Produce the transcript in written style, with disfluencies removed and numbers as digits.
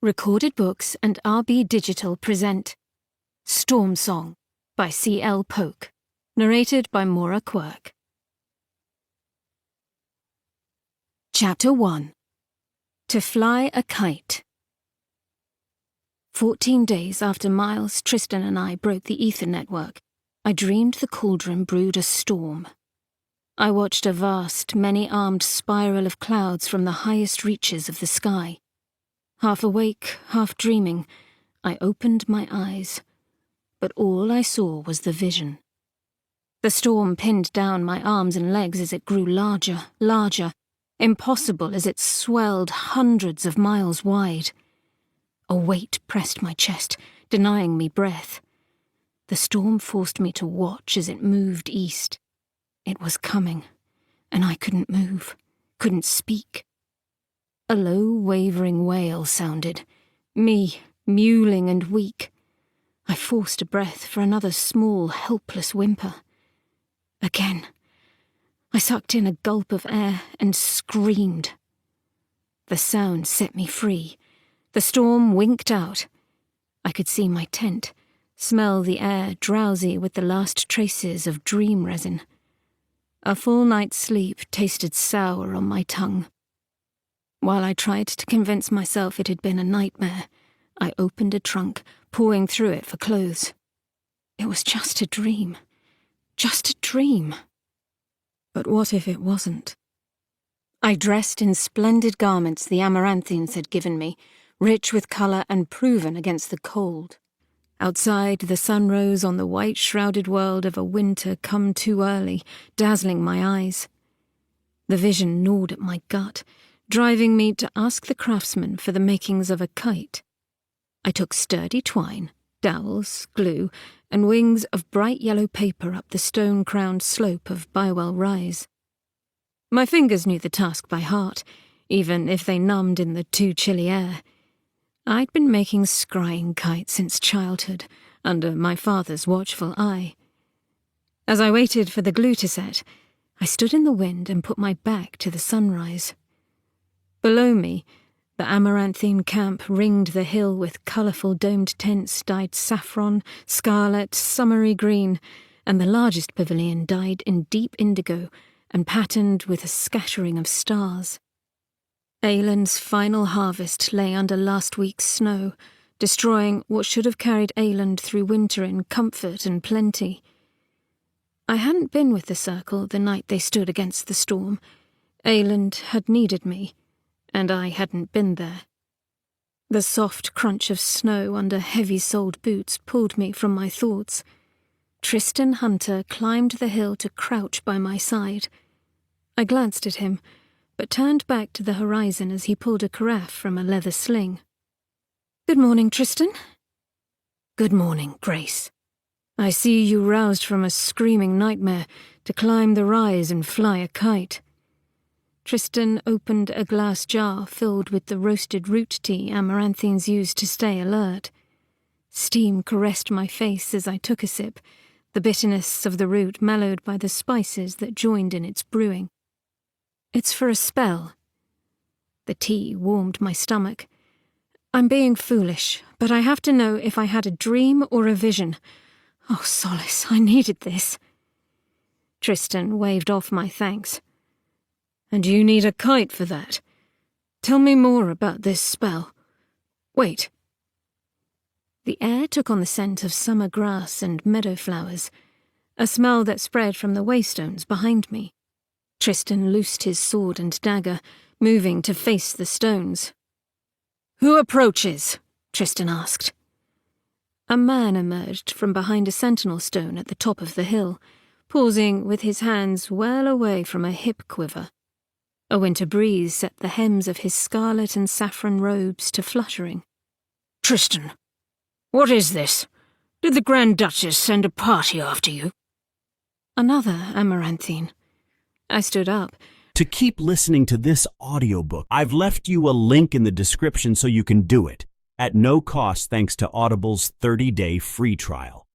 Recorded Books and RB Digital present Stormsong by C.L. Polk, narrated by Maura Quirk. Chapter 1. To Fly a Kite. 14 days after Miles, Tristan and I broke the ether network, I dreamed the cauldron brewed a storm. I watched a vast, many-armed spiral of clouds from the highest reaches of the sky. Half awake, half dreaming, I opened my eyes, but all I saw was the vision. The storm pinned down my arms and legs as it grew larger, impossible as it swelled hundreds of miles wide. A weight pressed my chest, denying me breath. The storm forced me to watch as it moved east. It was coming, and I couldn't move, couldn't speak. A low, wavering wail sounded, me, mewling and weak. I forced a breath for another small, helpless whimper. Again. I sucked in a gulp of air and screamed. The sound set me free. The storm winked out. I could see my tent, smell the air drowsy with the last traces of dream resin. A full night's sleep tasted sour on my tongue. While I tried to convince myself it had been a nightmare, I opened a trunk, pawing through it for clothes. It was just a dream. Just a dream. But what if it wasn't? I dressed in splendid garments the Amaranthines had given me, rich with colour and proven against the cold. Outside, the sun rose on the white-shrouded world of a winter come too early, dazzling my eyes. The vision gnawed at my gut, driving me to ask the craftsman for the makings of a kite. I took sturdy twine, dowels, glue, and wings of bright yellow paper up the stone-crowned slope of Bywell Rise. My fingers knew the task by heart, even if they numbed in the too chilly air. I'd been making scrying kites since childhood, under my father's watchful eye. As I waited for the glue to set, I stood in the wind and put my back to the sunrise. Below me, the Amaranthine camp ringed the hill with colourful domed tents dyed saffron, scarlet, summery green, and the largest pavilion dyed in deep indigo and patterned with a scattering of stars. Ayland's final harvest lay under last week's snow, destroying what should have carried Ayland through winter in comfort and plenty. I hadn't been with the Circle the night they stood against the storm. Ayland had needed me, and I hadn't been there. The soft crunch of snow under heavy-soled boots pulled me from my thoughts. Tristan Hunter climbed the hill to crouch by my side. I glanced at him, but turned back to the horizon as he pulled a carafe from a leather sling. "Good morning, Tristan." "Good morning, Grace. I see you roused from a screaming nightmare to climb the rise and fly a kite." Tristan opened a glass jar filled with the roasted root tea Amaranthines used to stay alert. Steam caressed my face as I took a sip, the bitterness of the root mellowed by the spices that joined in its brewing. "It's for a spell." The tea warmed my stomach. "I'm being foolish, but I have to know if I had a dream or a vision. Oh, solace, I needed this." Tristan waved off my thanks. "And you need a kite for that. Tell me more about this spell. Wait." The air took on the scent of summer grass and meadow flowers, a smell that spread from the waystones behind me. Tristan loosed his sword and dagger, moving to face the stones. "Who approaches?" Tristan asked. A man emerged from behind a sentinel stone at the top of the hill, pausing with his hands well away from a hip quiver. A winter breeze set the hems of his scarlet and saffron robes to fluttering. "Tristan, what is this? Did the Grand Duchess send a party after you?" Another Amaranthine. I stood up. To keep listening to this audiobook, I've left you a link in the description so you can do it, at no cost thanks to Audible's 30-day free trial.